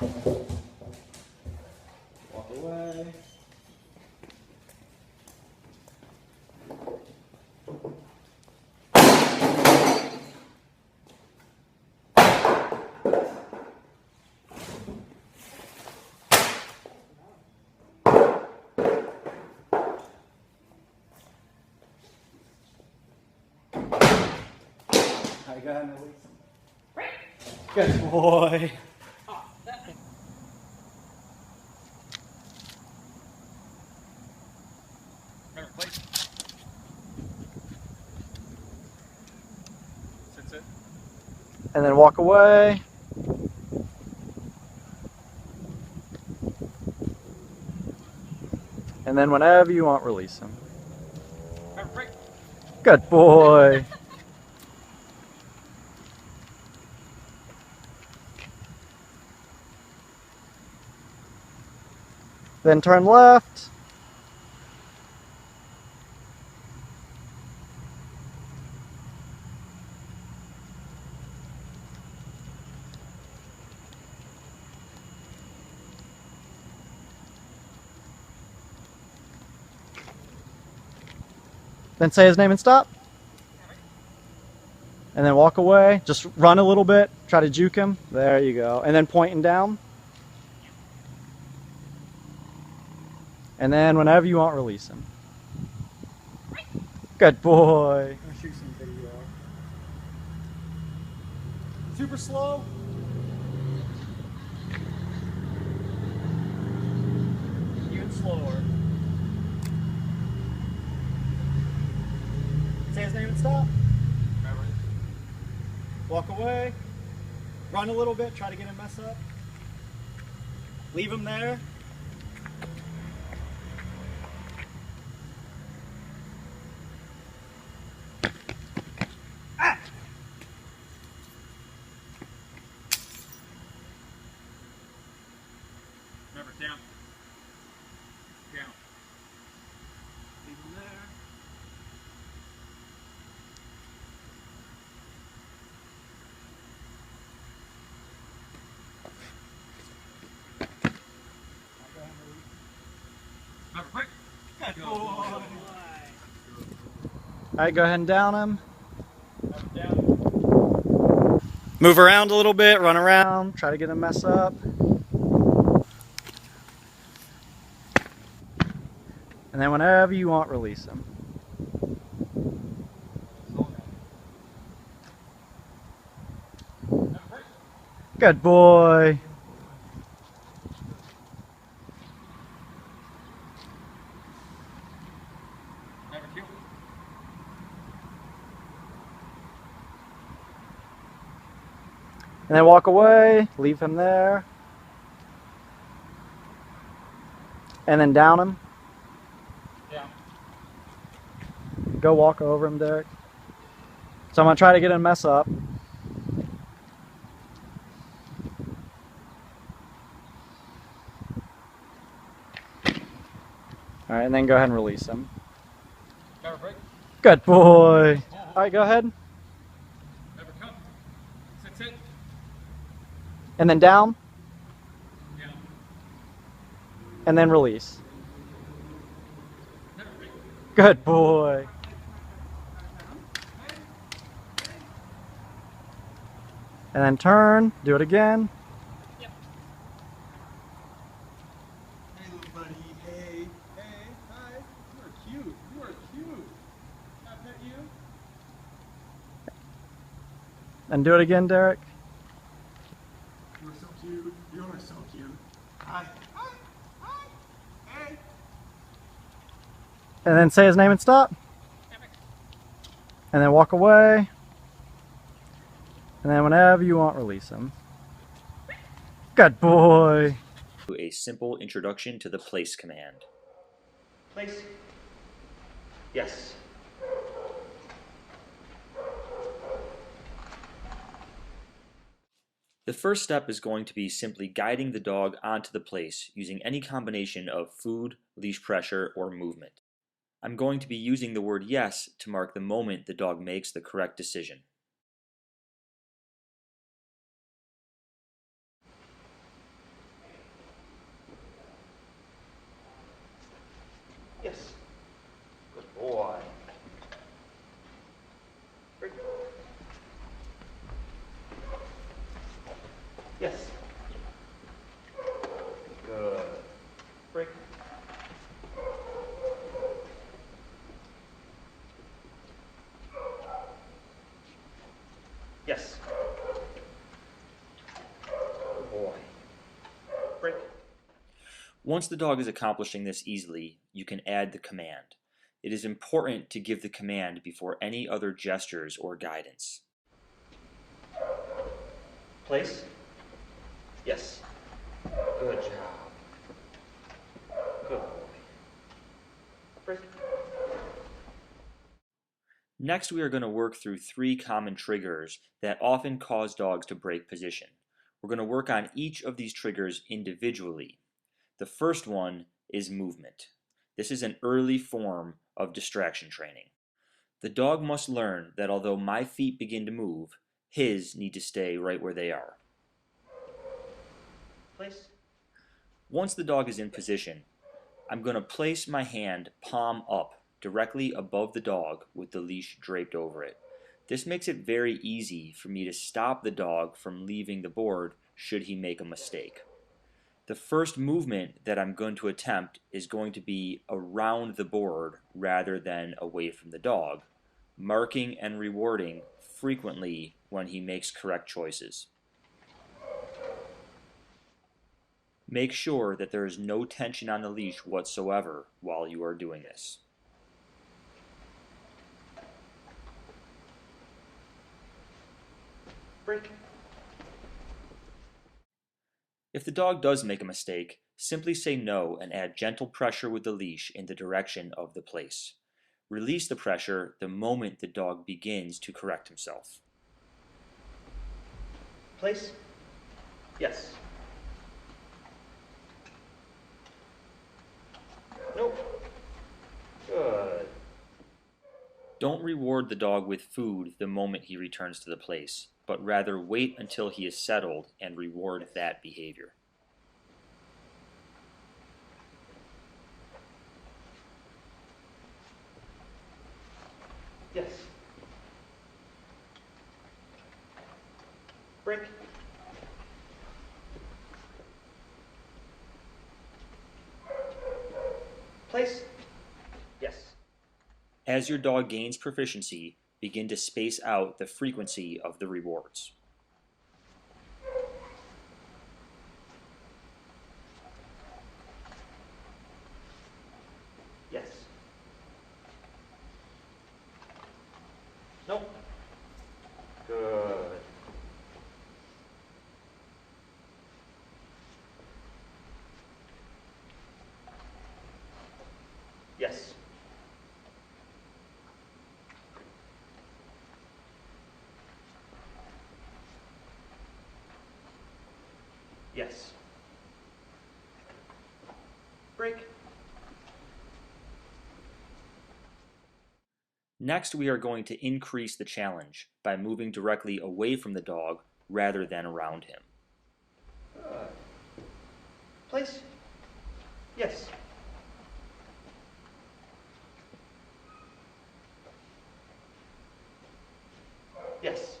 Walk away. Alright, go ahead and release. Good boy. Remember, place. Sit. And then walk away. And then whenever you want, release him. Remember, break. Good boy. Then turn left. Then say his name and stop. And then walk away. Just run a little bit. Try to juke him. There you go. And then pointing down. And then whenever you want, release him. Good boy. I'm gonna shoot some video. Super slow. Even slower. Say his name and stop. Remember. Walk away. Run a little bit. Try to get him mess up. Leave him there. Remember, down. Down. Leave him there. Remember, break. Good Go. boy. Alright, go ahead and down him. Remember, down. Move around a little bit, run around, try to get him mess up. And then whenever you want, release him. Remember, break. Good boy. Remember, kill. And then walk away, leave him there. And then down him. Down. Go walk over him, Derek. So I'm going to try to get him to mess up. Alright, and then go ahead and release him. Remember, break. Good boy. Alright, go ahead. Remember, come. Sit. And then down. Down. And then release. Remember, break. Good boy. And then turn. Do it again. Hey, little buddy. Hey. Hi. You are cute. You are cute. Can I pet you? And do it again, Derek. You are so cute. You are so cute. Hi. Hey. And then say his name and stop. And then walk away. And then whenever you want, release him. Good boy. A simple introduction to the place command. Place. Yes. The first step is going to be simply guiding the dog onto the place using any combination of food, leash pressure, or movement. I'm going to be using the word yes to mark the moment the dog makes the correct decision. Yes. Good boy. Break. Yes. Good. Break. Yes. Good boy. Break. Once the dog is accomplishing this easily, you can add the command. It is important to give the command before any other gestures or guidance. Place? Yes. Good job. Good boy. Break. Next, we are going to work through 3 common triggers that often cause dogs to break position. We're going to work on each of these triggers individually. The first one is movement. This is an early form of distraction training. The dog must learn that although my feet begin to move, his need to stay right where they are. Place. Once the dog is in position, I'm going to place my hand palm up directly above the dog with the leash draped over it. This makes it very easy for me to stop the dog from leaving the board should he make a mistake. The first movement that I'm going to attempt is going to be around the board rather than away from the dog, marking and rewarding frequently when he makes correct choices. Make sure that there is no tension on the leash whatsoever while you are doing this. Break. If the dog does make a mistake, simply say no and add gentle pressure with the leash in the direction of the place. Release the pressure the moment the dog begins to correct himself. Place? Yes. Nope. Good. Don't reward the dog with food the moment he returns to the place, but rather wait until he is settled and reward that behavior. Yes. Break. Place. Yes. As your dog gains proficiency, begin to space out the frequency of the rewards. Yes. Nope. Good. Yes. Yes. Break. Next, we are going to increase the challenge by moving directly away from the dog rather than around him. Place? Yes. Yes.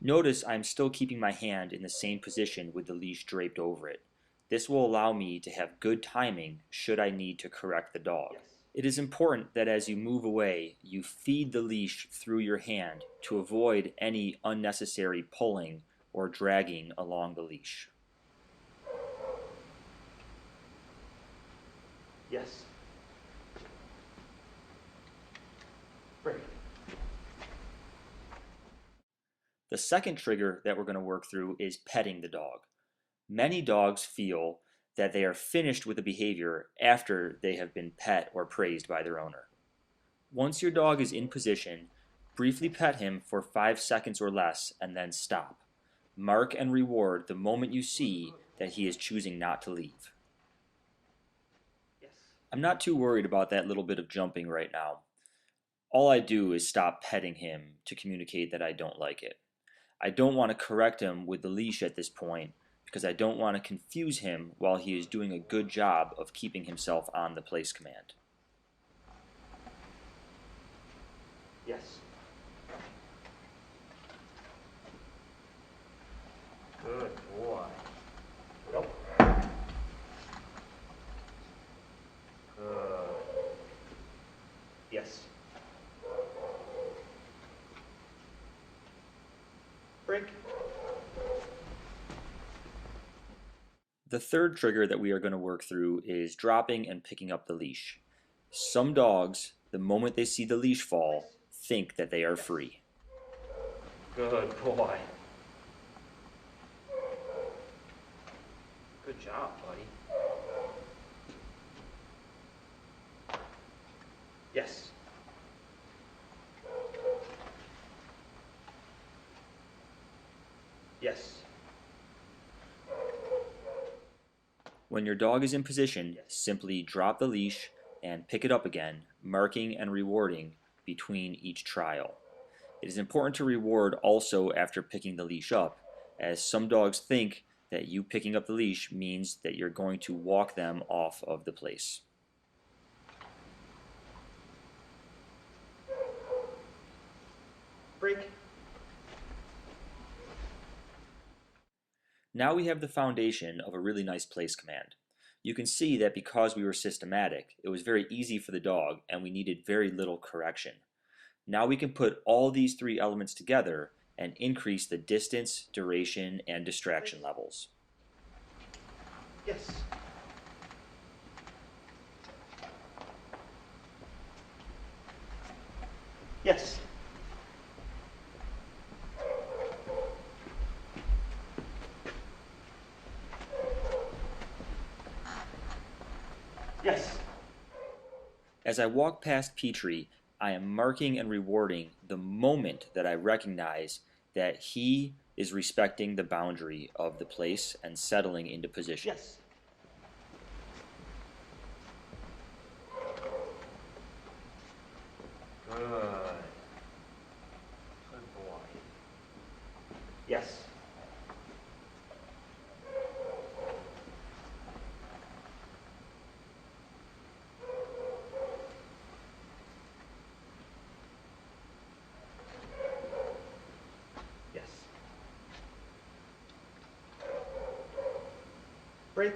Notice I'm still keeping my hand in the same position with the leash draped over it. This will allow me to have good timing should I need to correct the dog. Yes. It is important that as you move away, you feed the leash through your hand to avoid any unnecessary pulling or dragging along the leash. Yes. Break. The second trigger that we're going to work through is petting the dog. Many dogs feel that they are finished with the behavior after they have been pet or praised by their owner. Once your dog is in position, briefly pet him for 5 seconds or less and then stop. Mark and reward the moment you see that he is choosing not to leave. Yes. I'm not too worried about that little bit of jumping right now. All I do is stop petting him to communicate that I don't like it. I don't want to correct him with the leash at this point because I don't want to confuse him while he is doing a good job of keeping himself on the place command. Yes. Good boy. Nope. Good. Yes. Break. The third trigger that we are going to work through is dropping and picking up the leash. Some dogs, the moment they see the leash fall, think that they are free. Good boy. Good job, buddy. Yes. Yes. When your dog is in position, simply drop the leash and pick it up again, marking and rewarding between each trial. It is important to reward also after picking the leash up, as some dogs think that you picking up the leash means that you're going to walk them off of the place. Break. Now we have the foundation of a really nice place command. You can see that because we were systematic, it was very easy for the dog and we needed very little correction. Now we can put all these three elements together and increase the distance, duration, and distraction levels. Yes. Yes. Yes. As I walk past Petrie, I am marking and rewarding the moment that I recognize that he is respecting the boundary of the place and settling into position. Yes. Good. Good boy. Yes. Yes. Break.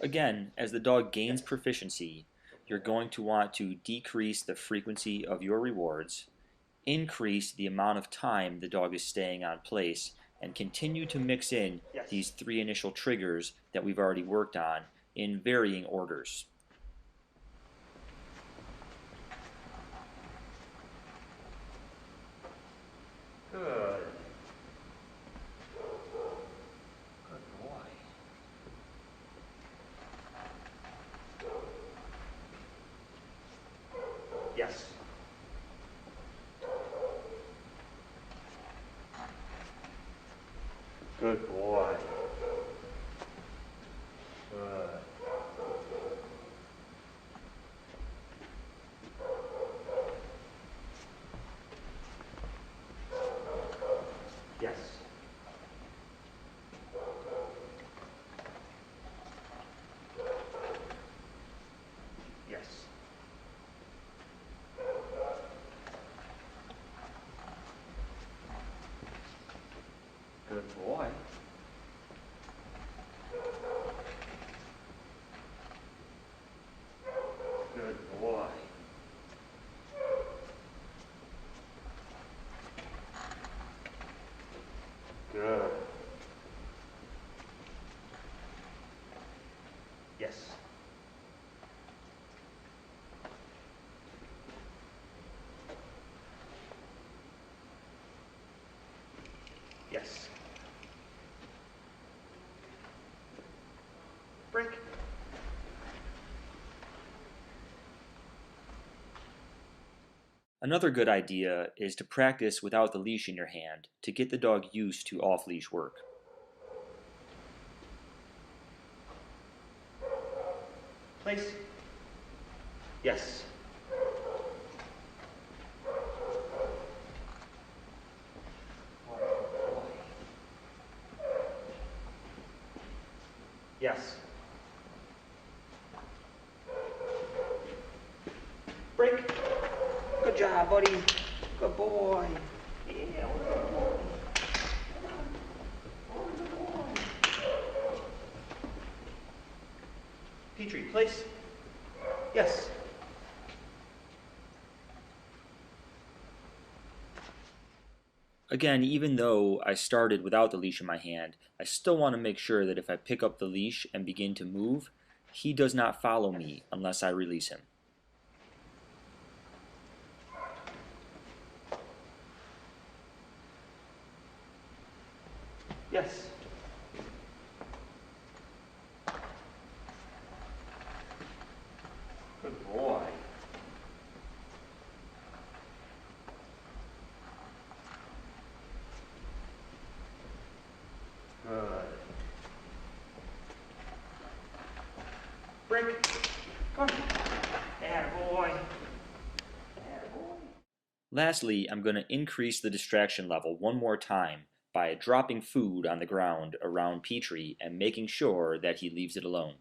Again, as the dog gains proficiency, you're going to want to decrease the frequency of your rewards, increase the amount of time the dog is staying on place, and continue to mix in these three initial triggers that we've already worked on in varying orders. Good. Good boy. Yes. Good boy. Good. Yes. Yes. Good boy. Good boy. Good. Yes. Yes. Break. Another good idea is to practice without the leash in your hand to get the dog used to off-leash work. Place. Yes. Good job, buddy. Good boy. Yeah, good boy. Petrie, place. Yes. Again, even though I started without the leash in my hand, I still want to make sure that if I pick up the leash and begin to move, he does not follow me unless I release him. Yes. Good boy. Good. Break. Come on. Attaboy. Attaboy. Lastly, I'm going to increase the distraction level one more time by dropping food on the ground around Petrie and making sure that he leaves it alone.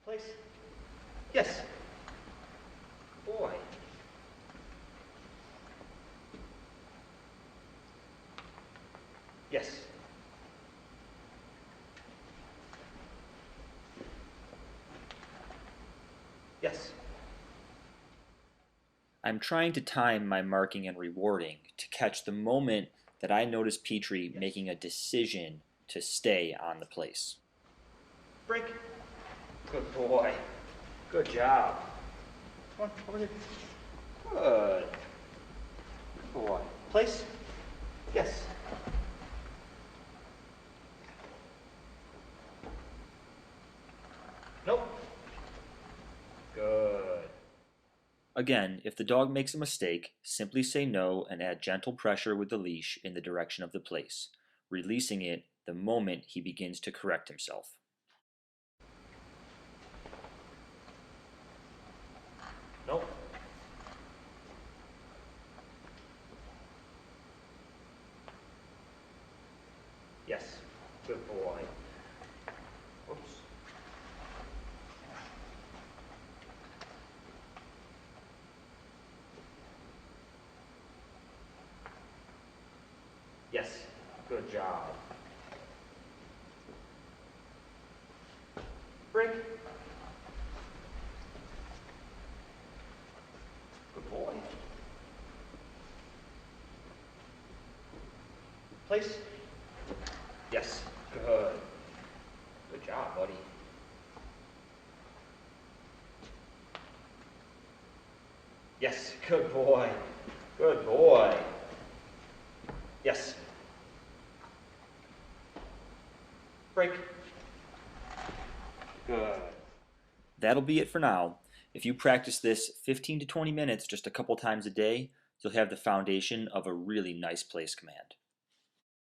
Place. Yes. Boy. Yes. Yes. I'm trying to time my marking and rewarding to catch the moment that I notice Petrie making a decision to stay on the place. Break. Good boy. Good job. Come on, over here. Good. Good boy. Place. Yes. Nope. Good. Again, if the dog makes a mistake, simply say no and add gentle pressure with the leash in the direction of the place, releasing it the moment he begins to correct himself. Nope. Yes. Good boy. Oops. Yes. Good job. Break. Good boy. Place. Yes. Good. Good job, buddy. Yes. Good boy. Good boy. Yes. Break. Good. That'll be it for now. If you practice this 15 to 20 minutes just a couple times a day, you'll have the foundation of a really nice place command.